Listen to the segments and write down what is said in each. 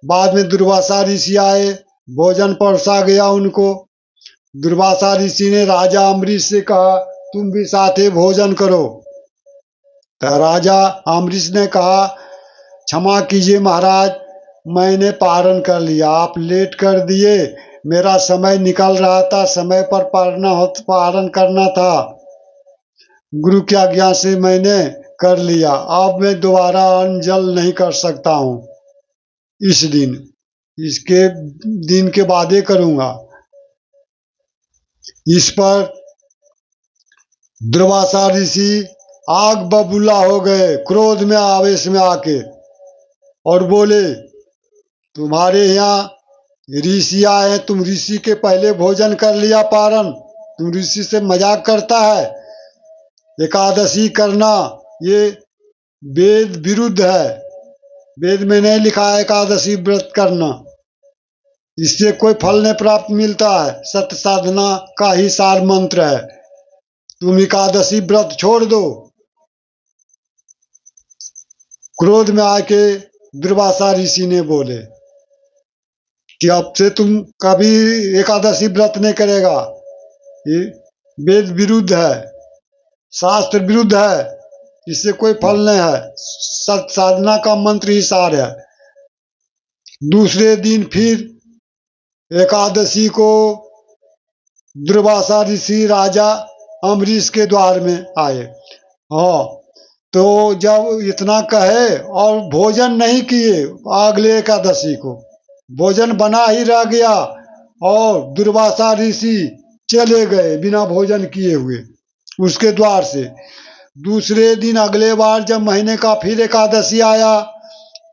बाद में दुर्वासा ऋषि आए, भोजन परोसा गया उनको। दुर्वासा ऋषि ने राजा अम्बरीश से कहा, तुम भी साथ ही भोजन करो। तो राजा अम्बरीश ने कहा, क्षमा कीजिए महाराज, मैंने पारण कर लिया, आप लेट कर दिए, मेरा समय निकल रहा था, समय पर पारण करना था, गुरु की आज्ञा से मैंने कर लिया, अब मैं दोबारा अन्न जल नहीं कर सकता हूँ इस दिन, इसके दिन के बाद ही करूंगा। इस पर दुर्वासा ऋषि आग बबूला हो गए, क्रोध में आवेश में आके, और बोले, तुम्हारे यहाँ ऋषि आए, तुम ऋषि के पहले भोजन कर लिया पारण, तुम ऋषि से मजाक करता है। एकादशी करना ये वेद विरुद्ध है, वेद में नहीं लिखा है एकादशी व्रत करना, इससे कोई फल नहीं प्राप्त मिलता है, सत्य साधना का ही सार मंत्र है, तुम एकादशी व्रत छोड़ दो। क्रोध में आके दुर्वासा ऋषि ने बोले कि अब से तुम कभी एकादशी व्रत नहीं करेगा, ये वेद विरुद्ध है, शास्त्र विरुद्ध है, इससे कोई फल नहीं है, सत्य साधना का मंत्र ही सार है। दूसरे दिन फिर एकादशी को दुर्वासा ऋषि राजा अम्बरीश के द्वार में आए। हाँ, तो जब इतना कहे और भोजन नहीं किए, अगले एकादशी को भोजन बना ही रह गया और दुर्वासा ऋषि चले गए बिना भोजन किए हुए उसके द्वार से। दूसरे दिन अगले बार जब महीने का फिर एकादशी आया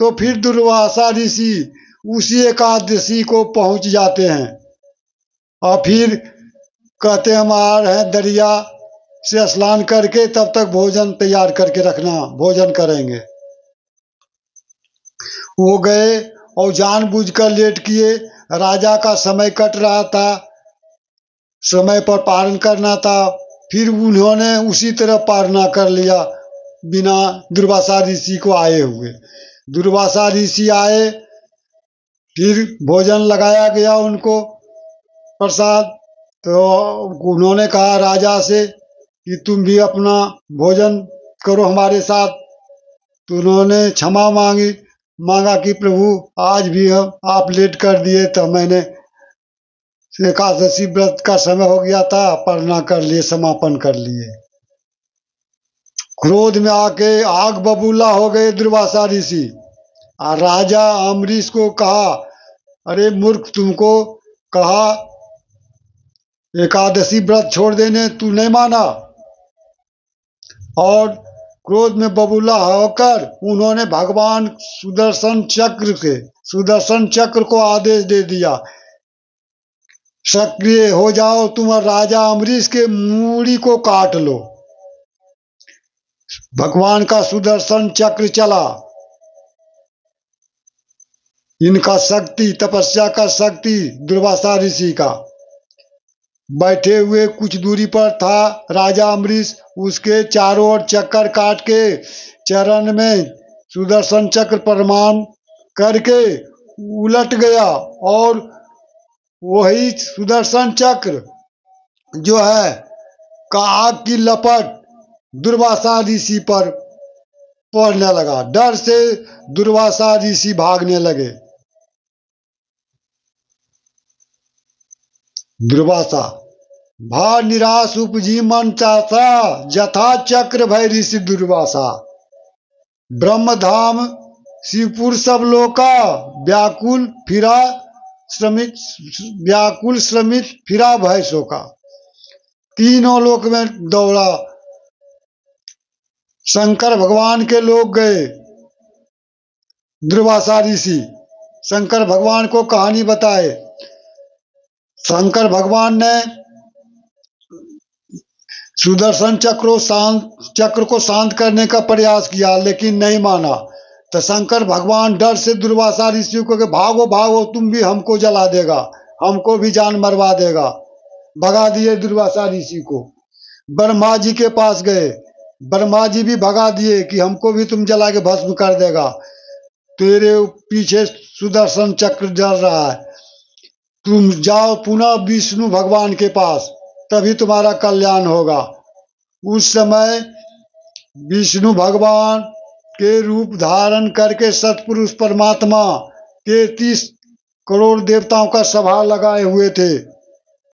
तो फिर दुर्वासा ऋषि उसी एकादशी को पहुंच जाते हैं और फिर कहते हम आ रहे हैं दरिया से स्नान करके, तब तक भोजन तैयार करके रखना, भोजन करेंगे। वो गए और जानबूझकर लेट किए, राजा का समय कट रहा था, समय पर पारण करना था, फिर उन्होंने उसी तरह पारणा कर लिया बिना दुर्वासा ऋषि को आए हुए। दुर्वासा ऋषि आए, फिर भोजन लगाया गया उनको प्रसाद, तो उन्होंने कहा राजा से कि तुम भी अपना भोजन करो हमारे साथ। तो उन्होंने क्षमा मांगा कि प्रभु आज भी आप लेट कर दिए, तो मैंने एकादशी व्रत का समय हो गया था, पारणा कर लिए, समापन कर लिए। क्रोध में आके आग बबूला हो गए दुर्वासा ऋषि और राजा अम्बरीश को कहा, अरे मूर्ख, तुमको कहा एकादशी व्रत छोड़ देने, तू नहीं माना। और क्रोध में बबूला होकर उन्होंने भगवान सुदर्शन चक्र को आदेश दे दिया, सक्रिय हो जाओ तुम और राजा अम्बरीश के मूड़ी को काट लो। भगवान का सुदर्शन चक्र चला, इनका शक्ति, तपस्या का शक्ति दुर्वासा ऋषि का। बैठे हुए कुछ दूरी पर था राजा अम्बरीश, उसके चारों ओर चक्कर काट के चरण में सुदर्शन चक्र प्रणाम करके उलट गया और वही सुदर्शन चक्र जो है का आग की लपट दुर्वासा ऋषि पर पड़ने लगा। डर से दुर्वासा ऋषि भागने लगे। दुर्वासा भा निराश उपजी मन चासा, जथा चक्र भय ऋषि दुर्वासा, ब्रह्मधाम शिवपुर सब लोका, व्याकुल श्रमित फिरा भय शोका। तीनों लोक में दौड़ा, शंकर भगवान के लोग गए। दुर्वासा ऋषि शंकर भगवान को कहानी बताए। शंकर भगवान ने सुदर्शन चक्र को शांत करने का प्रयास किया लेकिन नहीं माना। तो शंकर भगवान डर से दुर्वासा ऋषि को भागो भागो, तुम भी हमको जला देगा, हमको भी जान मरवा देगा। भगा दिए दुर्वासा ऋषि को। ब्रह्मा जी के पास गए, ब्रह्मा जी भी भगा दिए कि हमको भी तुम जला के भस्म कर देगा। तेरे पीछे सुदर्शन चक्र जल रहा है, तुम जाओ पुनः विष्णु भगवान के पास, तभी तुम्हारा कल्याण होगा। उस समय विष्णु भगवान के रूप धारण करके सतपुरुष परमात्मा 33 करोड़ देवताओं का सभा लगाए हुए थे।